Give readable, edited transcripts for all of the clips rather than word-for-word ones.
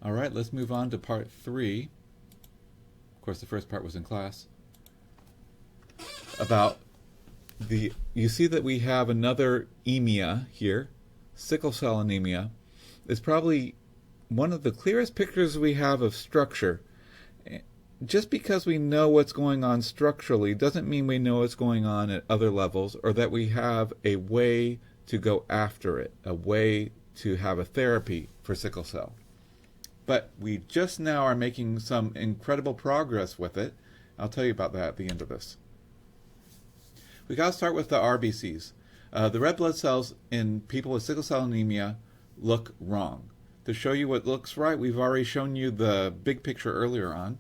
All right, let's move on to part 3. Of course, the first part was in class. About you see that we have another anemia here, sickle cell anemia. It's probably one of the clearest pictures we have of structure. Just because we know what's going on structurally doesn't mean we know what's going on at other levels, or that we have a way to go after it, a way to have a therapy for sickle cell. But we just now are making some incredible progress with it. I'll tell you about that at the end of this. We got to start with the RBCs. The red blood cells in people with sickle cell anemia look wrong. To show you what looks right, we've already shown you the big picture earlier on.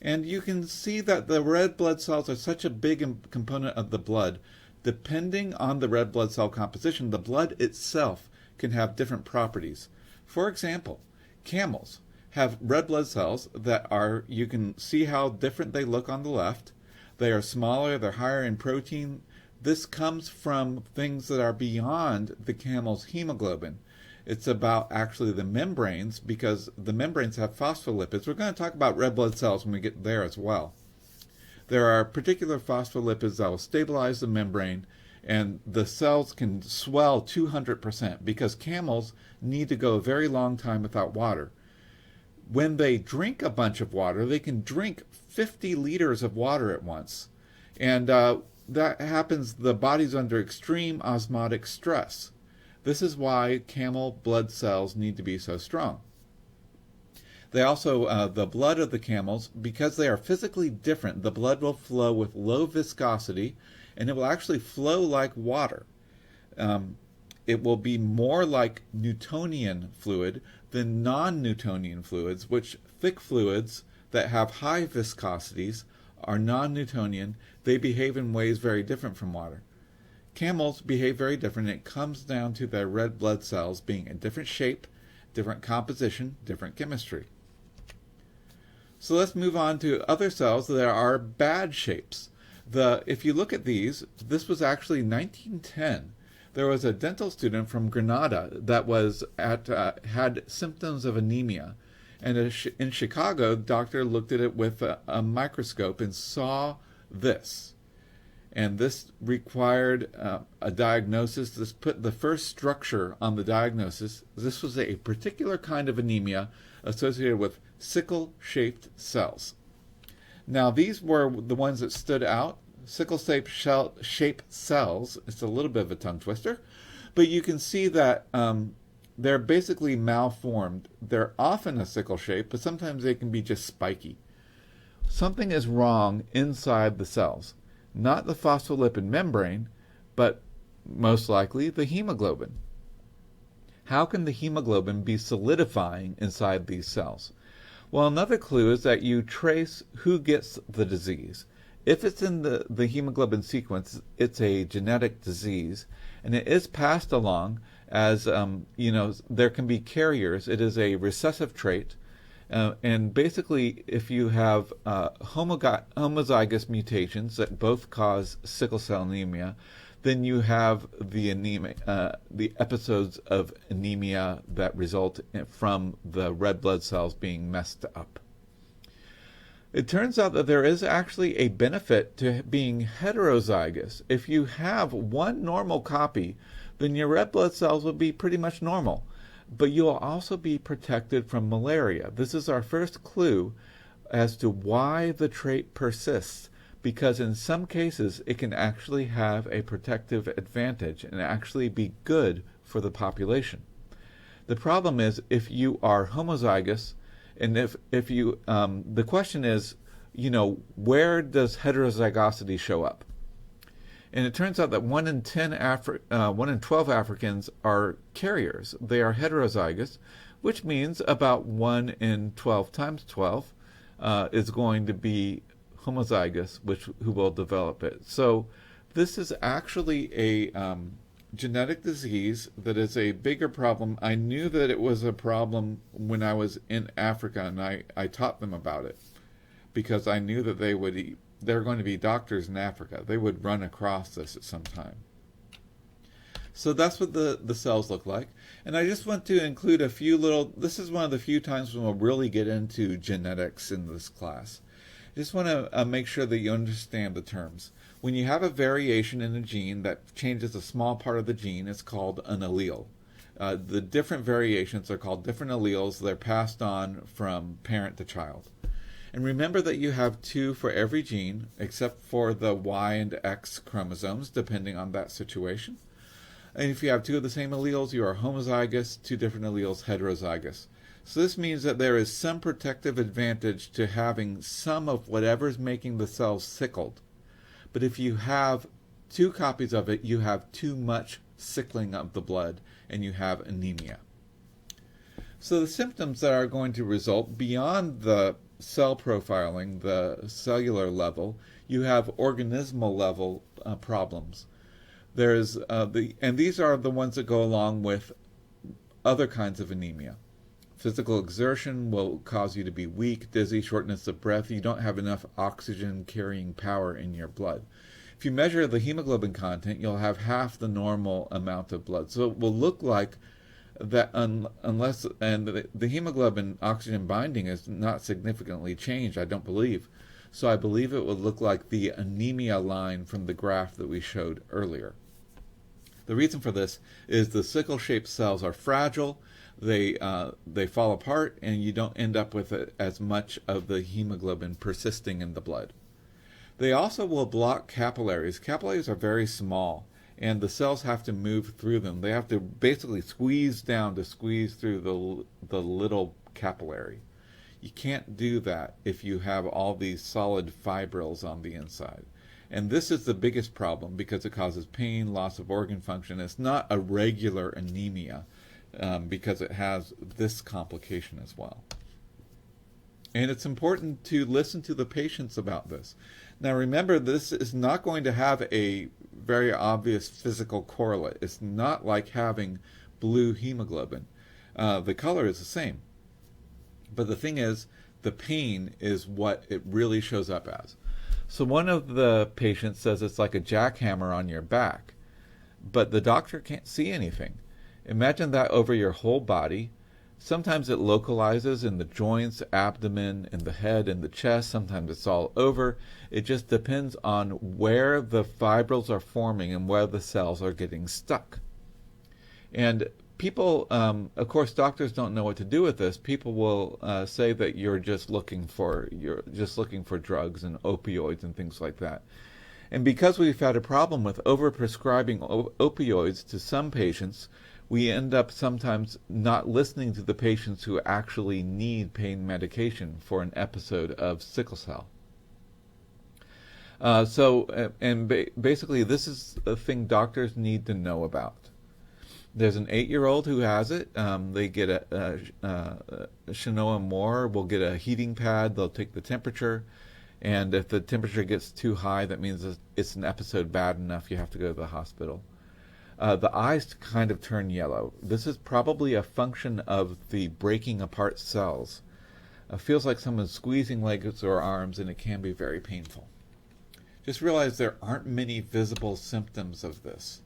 And you can see that the red blood cells are such a big component of the blood. Depending on the red blood cell composition, the blood itself can have different properties. For example, camels have red blood cells that are, you can see how different they look on the left. They are smaller, they're higher in protein. This comes from things that are beyond the camel's hemoglobin. It's about actually the membranes, because the membranes have phospholipids. We're going to talk about red blood cells when we get there as well. There are particular phospholipids that will stabilize the membrane, and the cells can swell 200% because camels need to go a very long time without water. When they drink a bunch of water, they can drink 50 liters of water at once. And that happens, the body's under extreme osmotic stress. This is why camel blood cells need to be so strong. They also, the blood of the camels, because they are physically different, the blood will flow with low viscosity, and it will actually flow like water. It will be more like Newtonian fluid than non-Newtonian fluids, which thick fluids that have high viscosities are non-Newtonian. They behave in ways very different from water. Camels behave very different. It comes down to their red blood cells being a different shape, different composition, different chemistry. So let's move on to other cells that are bad shapes. If you look at these, this was actually 1910. There was a dental student from Granada that had symptoms of anemia. And in Chicago, the doctor looked at it with a microscope and saw this. And this required a diagnosis. This put the first structure on the diagnosis. This was a particular kind of anemia associated with sickle-shaped cells. Now, these were the ones that stood out. Sickle-shaped cells. It's a little bit of a tongue twister. But you can see that they're basically malformed. They're often a sickle shape, but sometimes they can be just spiky. Something is wrong inside the cells. Not the phospholipid membrane, but most likely the hemoglobin. How can the hemoglobin be solidifying inside these cells? Well, another clue is that you trace who gets the disease. If it's in the hemoglobin sequence, it's a genetic disease, and it is passed along as, there can be carriers. It is a recessive trait. And basically, if you have homozygous mutations that both cause sickle cell anemia, then you have the episodes of anemia that result from the red blood cells being messed up. It turns out that there is actually a benefit to being heterozygous. If you have one normal copy, then your red blood cells will be pretty much normal. But you'll also be protected from malaria. This is our first clue as to why the trait persists, because in some cases it can actually have a protective advantage and actually be good for the population. The problem is if you are homozygous, and if you, the question is, where does heterozygosity show up? And it turns out that 1 in 12 Africans are carriers. They are heterozygous, which means about 1 in 12 times 12 is going to be homozygous, who will develop it. So this is actually a genetic disease that is a bigger problem. I knew that it was a problem when I was in Africa, and I taught them about it because I knew that they're going to be doctors in Africa. They would run across this at some time. So that's what the cells look like. And I just want to include a few this is one of the few times when we'll really get into genetics in this class. I just want to make sure that you understand the terms. When you have a variation in a gene that changes a small part of the gene, it's called an allele. The different variations are called different alleles. They're passed on from parent to child. And remember that you have 2 for every gene, except for the Y and X chromosomes, depending on that situation. And if you have 2 of the same alleles, you are homozygous, 2 different alleles, heterozygous. So this means that there is some protective advantage to having some of whatever's making the cells sickled. But if you have 2 copies of it, you have too much sickling of the blood, and you have anemia. So the symptoms that are going to result beyond the cell profiling, the cellular level, you have organismal level problems. There's and these are the ones that go along with other kinds of anemia. Physical exertion will cause you to be weak, dizzy, shortness of breath. You don't have enough oxygen carrying power in your blood. If you measure the hemoglobin content, you'll have half the normal amount of blood. So it will look like that unless, and the hemoglobin oxygen binding is not significantly changed, I don't believe. So I believe it would look like the anemia line from the graph that we showed earlier. The reason for this is the sickle-shaped cells are fragile, they fall apart, and you don't end up with as much of the hemoglobin persisting in the blood. They also will block capillaries. Capillaries are very small, and the cells have to move through them. They have to basically squeeze down to squeeze through the little capillary. You can't do that if you have all these solid fibrils on the inside. And this is the biggest problem because it causes pain, loss of organ function. It's not a regular anemia because it has this complication as well. And it's important to listen to the patients about this. Now remember, this is not going to have a very obvious physical correlate. It's not like having blue hemoglobin. The color is the same. But the thing is, the pain is what it really shows up as. So one of the patients says it's like a jackhammer on your back, but the doctor can't see anything. Imagine that over your whole body. Sometimes it localizes in the joints, abdomen, in the head, in the chest. Sometimes it's all over. It just depends on where the fibrils are forming and where the cells are getting stuck. And people, of course, doctors don't know what to do with this. People will say that you're just looking for drugs and opioids and things like that. And because we've had a problem with overprescribing opioids to some patients, we end up sometimes not listening to the patients who actually need pain medication for an episode of sickle cell. Basically, this is a thing doctors need to know about. There's an 8-year-old who has it. They get a Shinoa Moore will get a heating pad. They'll take the temperature. And if the temperature gets too high, that means it's an episode bad enough. You have to go to the hospital. The eyes kind of turn yellow. This is probably a function of the breaking apart cells. It feels like someone's squeezing legs or arms, and it can be very painful. Just realize there aren't many visible symptoms of this,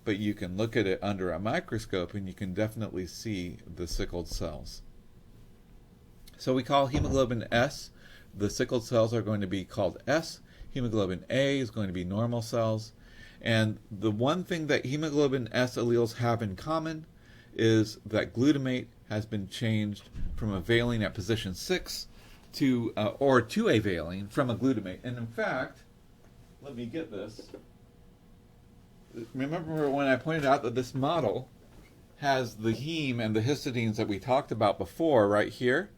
but you can look at it under a microscope and you can definitely see the sickled cells. So we call hemoglobin S. The sickled cells are going to be called S. Hemoglobin A is going to be normal cells. And the one thing that hemoglobin S alleles have in common is that glutamate has been changed from a valine at position 6 to a valine from a glutamate. And in fact, let me get this. Remember when I pointed out that this model has the heme and the histidines that we talked about before right here?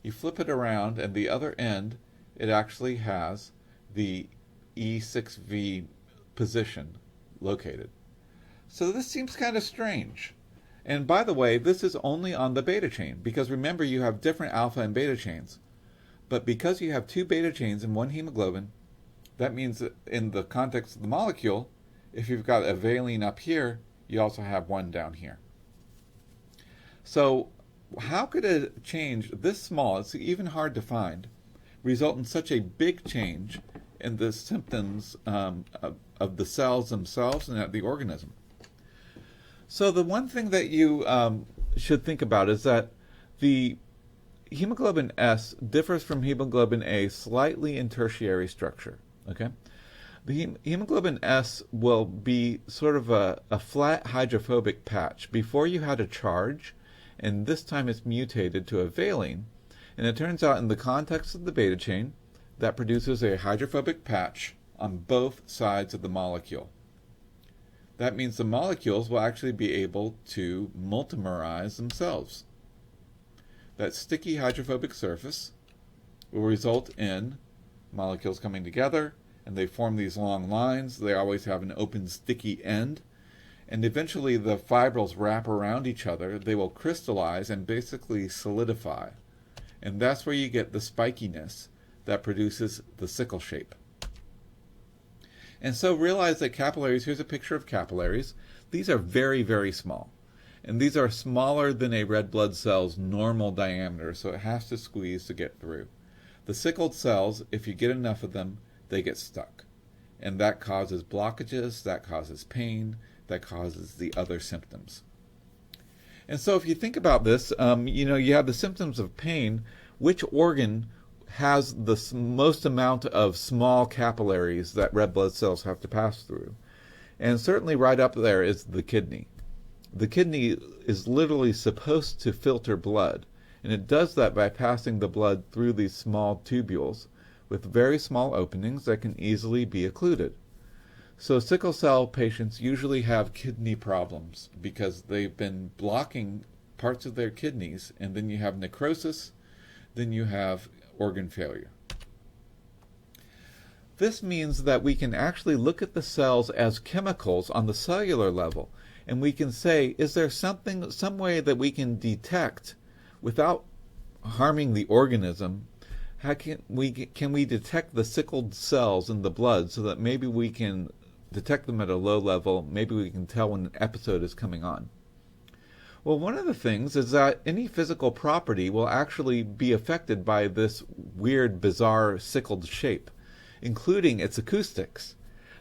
You flip it around, and the other end, it actually has the E6V position located. So this seems kind of strange. And by the way, this is only on the beta chain, because remember you have different alpha and beta chains. But because you have 2 beta chains in one hemoglobin, that means that in the context of the molecule, if you've got a valine up here, you also have one down here. So how could a change this small, it's even hard to find, result in such a big change in the symptoms of the cells themselves and the organism? So the one thing that you should think about is that the hemoglobin S differs from hemoglobin A slightly in tertiary structure. Okay, the hemoglobin S will be sort of a flat hydrophobic patch. Before you had a charge, and this time it's mutated to a valine, and it turns out in the context of the beta chain, that produces a hydrophobic patch on both sides of the molecule. That means the molecules will actually be able to multimerize themselves. That sticky hydrophobic surface will result in molecules coming together, and they form these long lines. They always have an open sticky end, and eventually the fibrils wrap around each other. They will crystallize and basically solidify, and that's where you get the spikiness that produces the sickle shape. And so realize that capillaries, here's a picture of capillaries. These are very, very small. And these are smaller than a red blood cell's normal diameter, so it has to squeeze to get through. The sickled cells, if you get enough of them, they get stuck. And that causes blockages, that causes pain, that causes the other symptoms. And so if you think about this, you have the symptoms of pain. Which organ has the most amount of small capillaries that red blood cells have to pass through? And certainly right up there is the kidney. The kidney is literally supposed to filter blood, and it does that by passing the blood through these small tubules with very small openings that can easily be occluded. So sickle cell patients usually have kidney problems because they've been blocking parts of their kidneys, and then you have necrosis, then you have organ failure. This means that we can actually look at the cells as chemicals on the cellular level, and we can say, is there some way that we can detect without harming the organism? How can we detect the sickled cells in the blood so that maybe we can detect them at a low level, maybe we can tell when an episode is coming on? Well, one of the things is that any physical property will actually be affected by this weird, bizarre sickled shape, including its acoustics.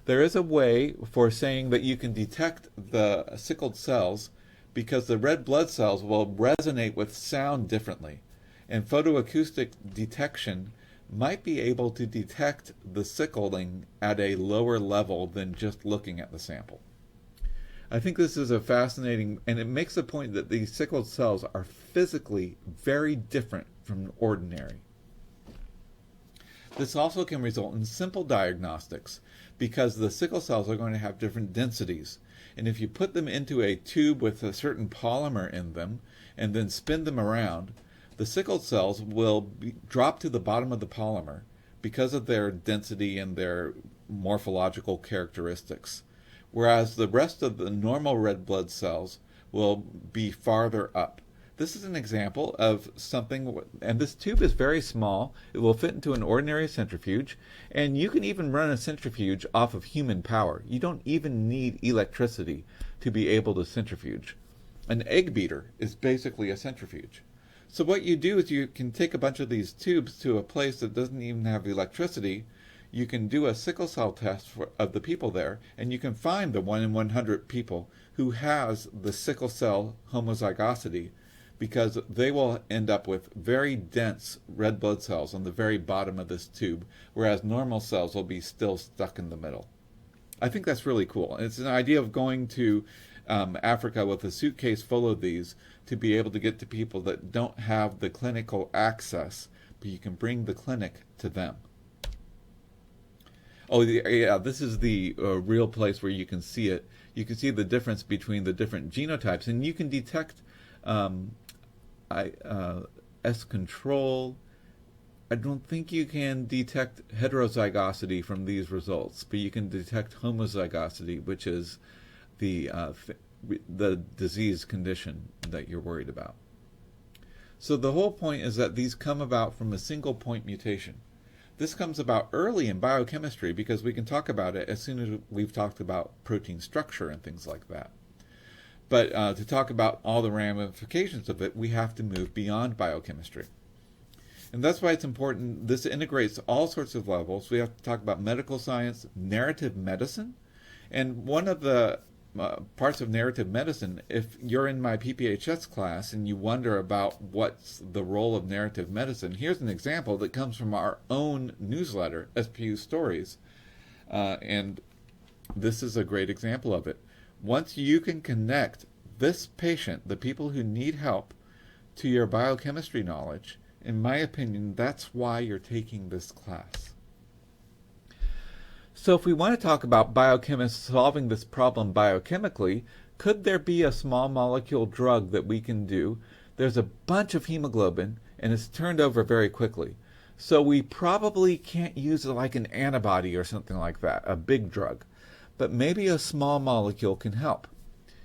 There is a way for saying that you can detect the sickled cells because the red blood cells will resonate with sound differently, and photoacoustic detection might be able to detect the sickling at a lower level than just looking at the sample. I think this is a fascinating, and it makes the point that these sickled cells are physically very different from ordinary. This also can result in simple diagnostics because the sickle cells are going to have different densities. And if you put them into a tube with a certain polymer in them and then spin them around, the sickled cells will drop to the bottom of the polymer because of their density and their morphological characteristics, whereas the rest of the normal red blood cells will be farther up. This is an example of something, and this tube is very small. It will fit into an ordinary centrifuge, and you can even run a centrifuge off of human power. You don't even need electricity to be able to centrifuge. An egg beater is basically a centrifuge. So what you do is you can take a bunch of these tubes to a place that doesn't even have electricity. You can do a sickle cell test of the people there, and you can find the 1 in 100 people who has the sickle cell homozygosity, because they will end up with very dense red blood cells on the very bottom of this tube, whereas normal cells will be still stuck in the middle. I think that's really cool. It's an idea of going to Africa with a suitcase full of these to be able to get to people that don't have the clinical access, but you can bring the clinic to them. Oh, yeah, this is the real place where you can see it. You can see the difference between the different genotypes, and you can detect S control. I don't think you can detect heterozygosity from these results, but you can detect homozygosity, which is the disease condition that you're worried about. So the whole point is that these come about from a single point mutation. This comes about early in biochemistry because we can talk about it as soon as we've talked about protein structure and things like that. But to talk about all the ramifications of it, we have to move beyond biochemistry. And that's why it's important. This integrates all sorts of levels. We have to talk about medical science, narrative medicine. And one of the parts of narrative medicine. If you're in my PPHS class and you wonder about what's the role of narrative medicine, here's an example that comes from our own newsletter, SPU Stories. And this is a great example of it. Once you can connect this patient, the people who need help, to your biochemistry knowledge, in my opinion, that's why you're taking this class. So if we want to talk about biochemists solving this problem biochemically, could there be a small molecule drug that we can do? There's a bunch of hemoglobin, and it's turned over very quickly. So we probably can't use it like an antibody or something like that, a big drug. But maybe a small molecule can help.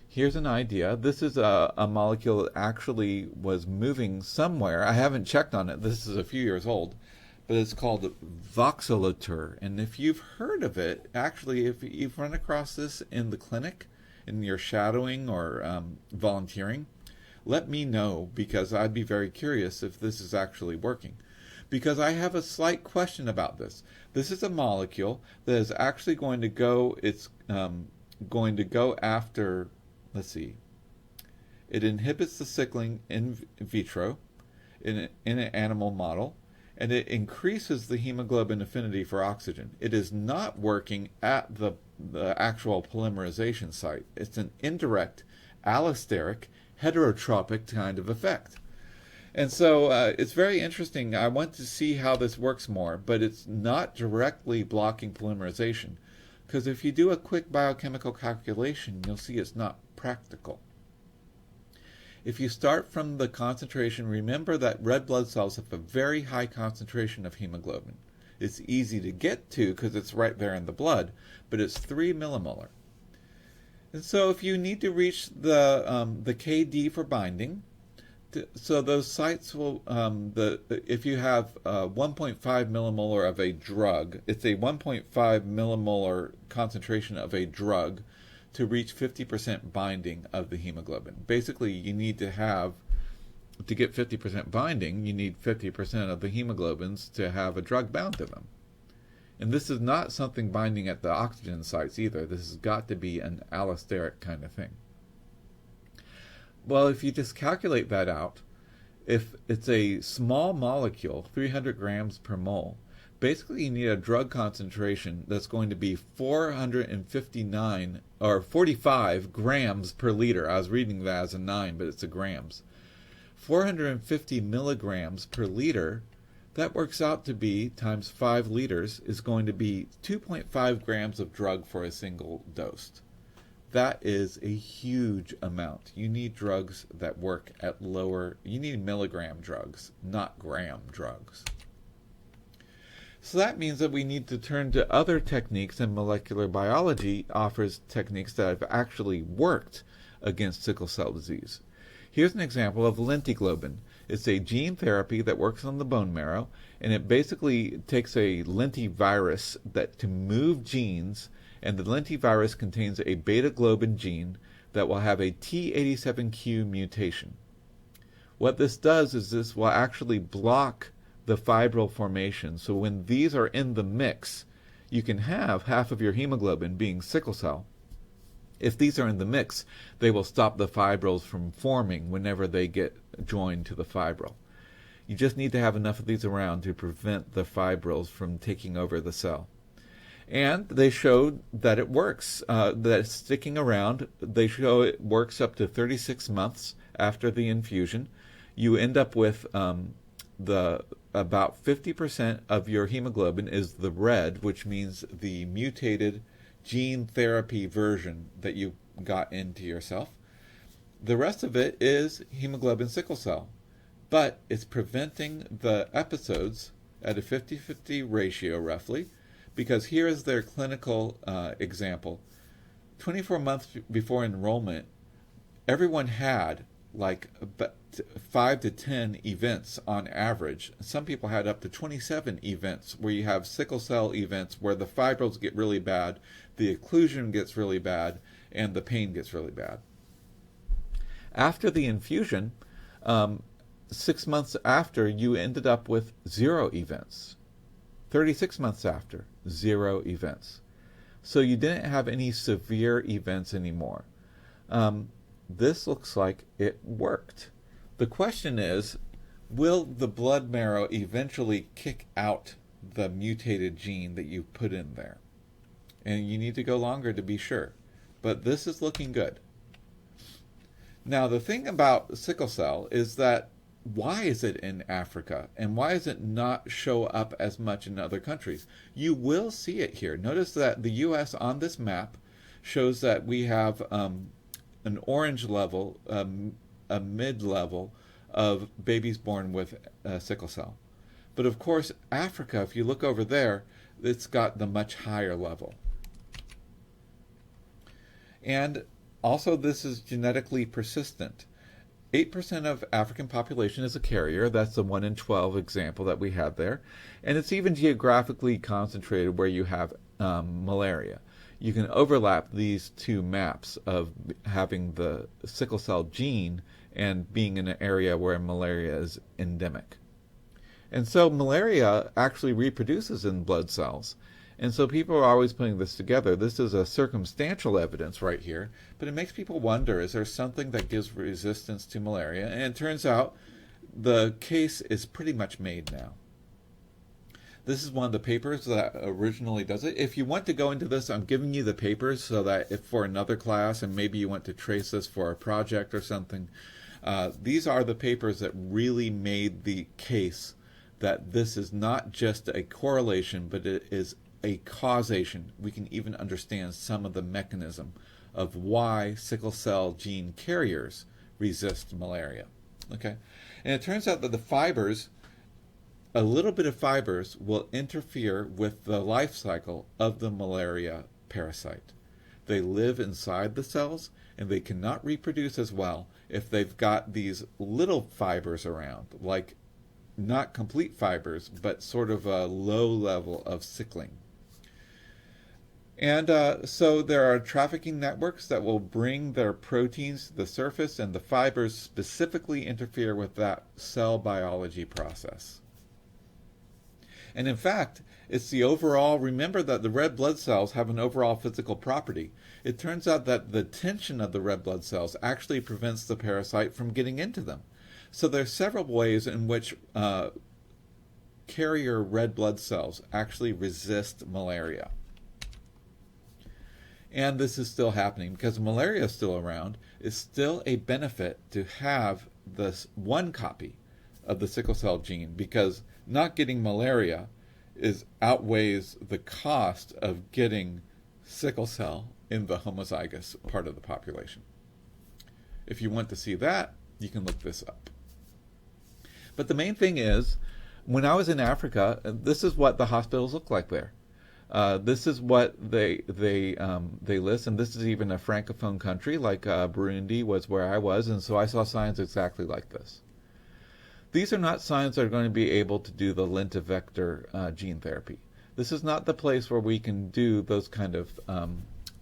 Here's an idea. This is a molecule that actually was moving somewhere. I haven't checked on it. This is a few years old. But it's called voxelotor. And if you've heard of it, actually, if you've run across this in the clinic, in your shadowing or volunteering, let me know, because I'd be very curious if this is actually working. Because I have a slight question about this. This is a molecule that is actually going to go, going to go after, let's see, it inhibits the sickling in vitro in an animal model, and it increases the hemoglobin affinity for oxygen. It is not working at the actual polymerization site. It's an indirect, allosteric, heterotropic kind of effect. And so it's very interesting. I want to see how this works more, but it's not directly blocking polymerization, because if you do a quick biochemical calculation, you'll see it's not practical. If you start from the concentration, remember that red blood cells have a very high concentration of hemoglobin. It's easy to get to because it's right there in the blood, but it's 3 millimolar. And so if you need to reach the KD for binding, so those sites will, if you have 1.5 millimolar of a drug, it's a 1.5 millimolar concentration of a drug to reach 50% binding of the hemoglobin. Basically, you need to have, to get 50% binding, you need 50% of the hemoglobins to have a drug bound to them. And this is not something binding at the oxygen sites either. This has got to be an allosteric kind of thing. Well, if you just calculate that out, if it's a small molecule, 300 grams per mole, basically you need a drug concentration that's going to be 459 or 45 grams per liter. I was reading that as a 9, but it's a grams. 450 milligrams per liter, that works out to be, times 5 liters, is going to be 2.5 grams of drug for a single dose. That is a huge amount. You need drugs that work at lower, you need milligram drugs, not gram drugs. So that means that we need to turn to other techniques, and molecular biology offers techniques that have actually worked against sickle cell disease. Here's an example of lentiglobin. It's a gene therapy that works on the bone marrow, and it basically takes a lentivirus to move genes, and the lentivirus contains a beta globin gene that will have a T87Q mutation. What this does is this will actually block the fibril formation. So when these are in the mix, you can have half of your hemoglobin being sickle cell. If these are in the mix, they will stop the fibrils from forming whenever they get joined to the fibril. You just need to have enough of these around to prevent the fibrils from taking over the cell. And they showed that it works, that it's sticking around. They show it works up to 36 months after the infusion. You end up with about 50% of your hemoglobin is the red, which means the mutated gene therapy version that you got into yourself. The rest of it is hemoglobin sickle cell, but it's preventing the episodes at a 50-50 ratio roughly, because here is their clinical example. 24 months before enrollment, everyone had like 5 to 10 events on average. Some people had up to 27 events where you have sickle cell events where the fibrils get really bad, the occlusion gets really bad, and the pain gets really bad. After the infusion, 6 months after, you ended up with 0 events. 36 months after, 0 events. So you didn't have any severe events anymore. This looks like it worked. The question is, will the blood marrow eventually kick out the mutated gene that you put in there? And you need to go longer to be sure. But this is looking good. Now, the thing about sickle cell is that why is it in Africa and why does it not show up as much in other countries? You will see it here. Notice that the U.S. on this map shows that we have an orange level, a mid-level of babies born with sickle cell. But of course, Africa, if you look over there, it's got the much higher level. And also, this is genetically persistent. 8% of African population is a carrier. That's the 1 in 12 example that we had there. And it's even geographically concentrated where you have malaria. You can overlap these two maps of having the sickle cell gene and being in an area where malaria is endemic. And so malaria actually reproduces in blood cells. And so people are always putting this together. This is a circumstantial evidence right here, but it makes people wonder, is there something that gives resistance to malaria? And it turns out the case is pretty much made now. This is one of the papers that originally does it. If you want to go into this, I'm giving you the papers so that if for another class and maybe you want to trace this for a project or something, these are the papers that really made the case that this is not just a correlation, but it is a causation. We can even understand some of the mechanism of why sickle cell gene carriers resist malaria. Okay, and it turns out that the fibers, a little bit of fibers, will interfere with the life cycle of the malaria parasite. They live inside the cells and they cannot reproduce as well if they've got these little fibers around, like not complete fibers, but sort of a low level of sickling. And so there are trafficking networks that will bring their proteins to the surface, and the fibers specifically interfere with that cell biology process. And in fact, it's the overall, remember that the red blood cells have an overall physical property. It turns out that the tension of the red blood cells actually prevents the parasite from getting into them. So there are several ways in which carrier red blood cells actually resist malaria. And this is still happening because malaria is still around. It's still a benefit to have this one copy of the sickle cell gene, because not getting malaria outweighs the cost of getting sickle cell in the homozygous part of the population. If you want to see that, you can look this up. But the main thing is, when I was in Africa, this is what the hospitals look like there. This is what they list, and this is even a francophone country like Burundi was where I was, and so I saw signs exactly like this. These are not signs that are going to be able to do the lentiviral gene therapy. This is not the place where we can do those kind of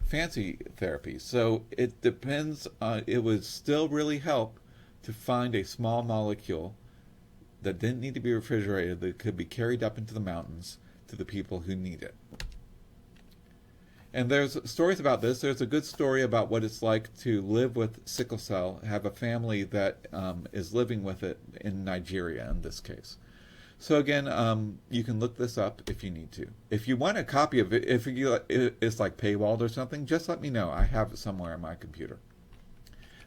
fancy therapies. So it depends. It would still really help to find a small molecule that didn't need to be refrigerated, that could be carried up into the mountains to the people who need it. And there's stories about this. There's a good story about what it's like to live with sickle cell, have a family that is living with it in Nigeria in this case. So again, you can look this up if you need to. If you want a copy of it, if it's like paywalled or something, just let me know. I have it somewhere on my computer.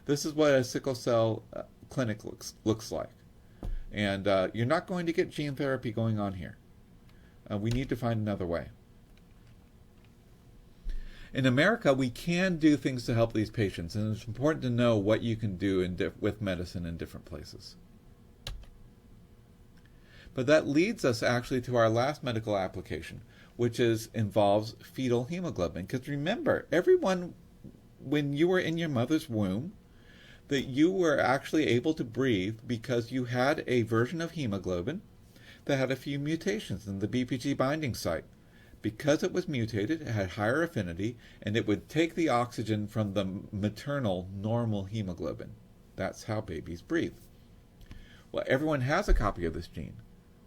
This is what a sickle cell clinic looks like. And you're not going to get gene therapy going on here. We need to find another way. In America, we can do things to help these patients, and it's important to know what you can do with medicine in different places. But that leads us actually to our last medical application, which involves fetal hemoglobin. Because remember, everyone, when you were in your mother's womb, that you were actually able to breathe because you had a version of hemoglobin that had a few mutations in the BPG binding site. Because it was mutated, it had higher affinity, and it would take the oxygen from the maternal normal hemoglobin. That's how babies breathe. Well, everyone has a copy of this gene.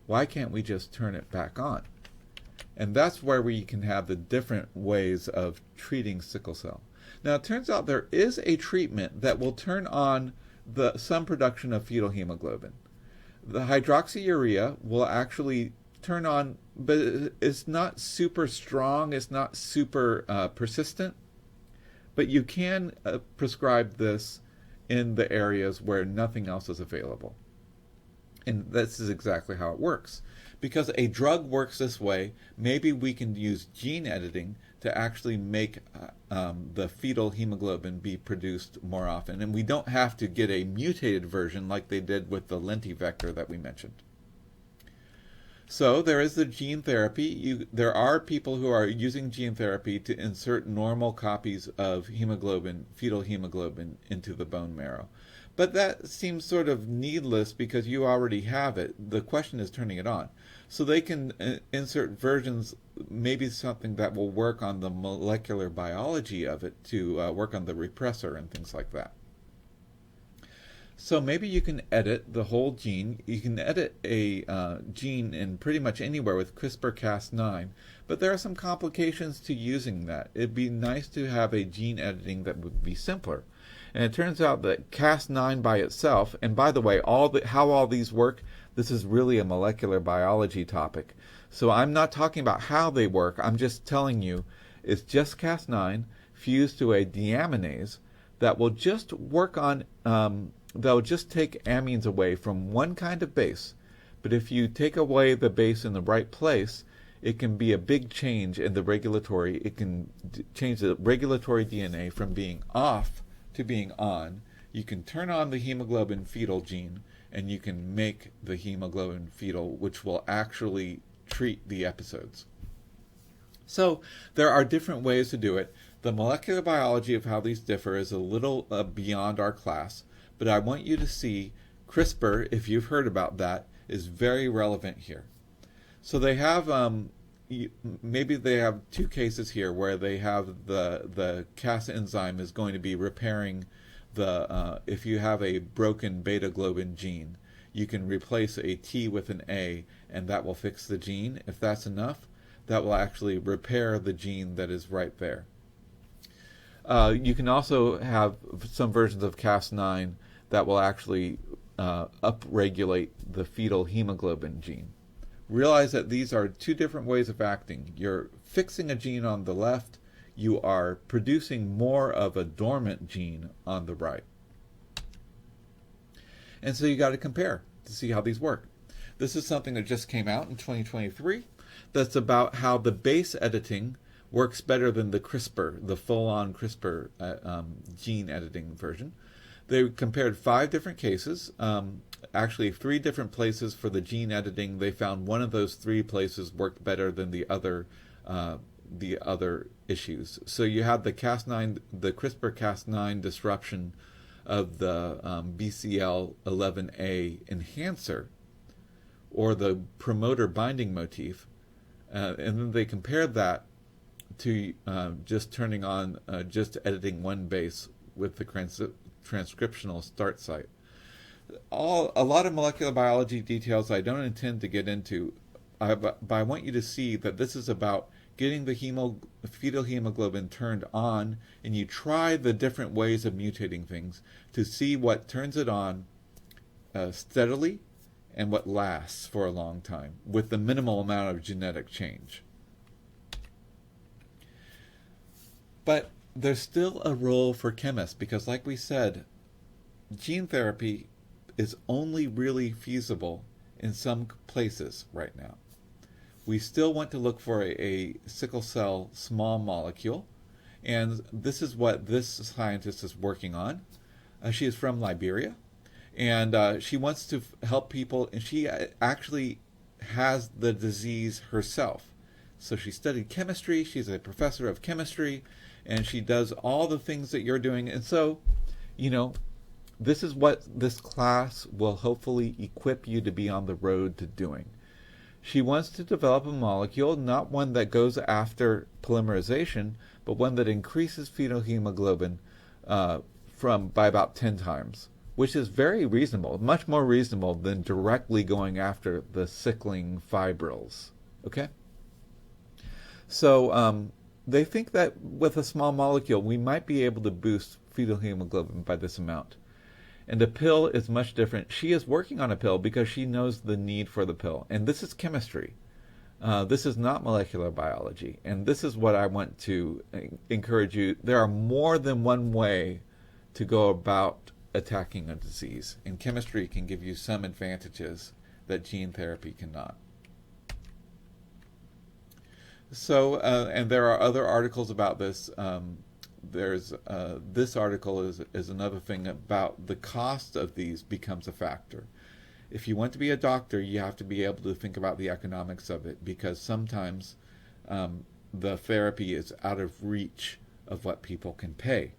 Why can't we just turn it back on? And that's where we can have the different ways of treating sickle cell. Now, it turns out there is a treatment that will turn on some production of fetal hemoglobin. The hydroxyurea will actually turn on, but it's not super strong, it's not super persistent, but you can prescribe this in the areas where nothing else is available. And this is exactly how it works. Because a drug works this way, maybe we can use gene editing to actually make the fetal hemoglobin be produced more often. And we don't have to get a mutated version like they did with the lentivector that we mentioned. So there is the gene therapy. There are people who are using gene therapy to insert normal copies of hemoglobin, fetal hemoglobin, into the bone marrow. But that seems sort of needless because you already have it. The question is turning it on. So they can insert versions, maybe something that will work on the molecular biology of it to work on the repressor and things like that. So maybe you can edit the whole gene. You can edit a gene in pretty much anywhere with CRISPR-Cas9, but there are some complications to using that. It'd be nice to have a gene editing that would be simpler. And it turns out that Cas9 by itself, and by the way, how all these work, this is really a molecular biology topic. So I'm not talking about how they work. I'm just telling you it's just Cas9 fused to a deaminase that will just work on, that will just take amines away from one kind of base. But if you take away the base in the right place, it can be a big change in the regulatory. It can change the regulatory DNA from being off to being on. You can turn on the hemoglobin fetal gene, and you can make the hemoglobin fetal, which will actually treat the episodes. So there are different ways to do it. The molecular biology of how these differ is a little beyond our class, but I want you to see CRISPR, if you've heard about that, is very relevant here. So they have, maybe they have two cases here where they have the Cas enzyme is going to be repairing if you have a broken beta globin gene, you can replace a T with an A, and that will fix the gene. If that's enough, that will actually repair the gene that is right there. You can also have some versions of Cas9 that will actually upregulate the fetal hemoglobin gene. Realize that these are two different ways of acting. You're fixing a gene on the left, you are producing more of a dormant gene on the right. And so you got to compare to see how these work. This is something that just came out in 2023 that's about how the base editing works better than the CRISPR, the full-on CRISPR gene editing version. They compared 5 different cases, actually 3 different places for the gene editing. They found one of those 3 places worked better than the other issues. So you have the CRISPR-Cas9 disruption of the BCL11A enhancer, or the promoter binding motif, and then they compared that to just turning on, just editing one base with the transcriptional start site. A lot of molecular biology details I don't intend to get into, but I want you to see that this is about getting the fetal hemoglobin turned on, and you try the different ways of mutating things to see what turns it on steadily and what lasts for a long time with the minimal amount of genetic change. But there's still a role for chemists because, like we said, gene therapy is only really feasible in some places right now. We still want to look for a sickle cell small molecule, and this is what this scientist is working on. She is from Liberia, and she wants to help people, and she actually has the disease herself. So she studied chemistry, she's a professor of chemistry, and she does all the things that you're doing. And so, this is what this class will hopefully equip you to be on the road to doing. She wants to develop a molecule, not one that goes after polymerization, but one that increases fetal hemoglobin by about 10 times, which is very reasonable, much more reasonable than directly going after the sickling fibrils. Okay? So they think that with a small molecule, we might be able to boost fetal hemoglobin by this amount. And a pill is much different. She is working on a pill because she knows the need for the pill. And this is chemistry. This is not molecular biology. And this is what I want to encourage you. There are more than one way to go about attacking a disease. And chemistry can give you some advantages that gene therapy cannot. So, and there are other articles about this. There's this article is another thing about the cost of these becomes a factor. If you want to be a doctor, you have to be able to think about the economics of it, because sometimes the therapy is out of reach of what people can pay.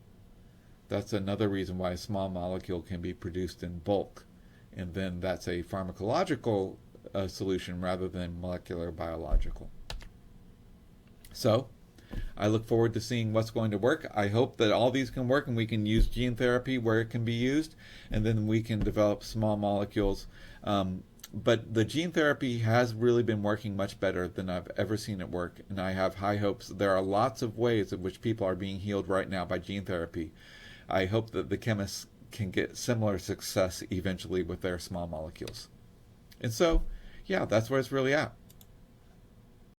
That's another reason why a small molecule can be produced in bulk, and then that's a pharmacological solution rather than molecular biological. So, I look forward to seeing what's going to work. I hope that all these can work and we can use gene therapy where it can be used, and then we can develop small molecules. But the gene therapy has really been working much better than I've ever seen it work, and I have high hopes. There are lots of ways in which people are being healed right now by gene therapy. I hope that the chemists can get similar success eventually with their small molecules. And so, yeah, that's where it's really at.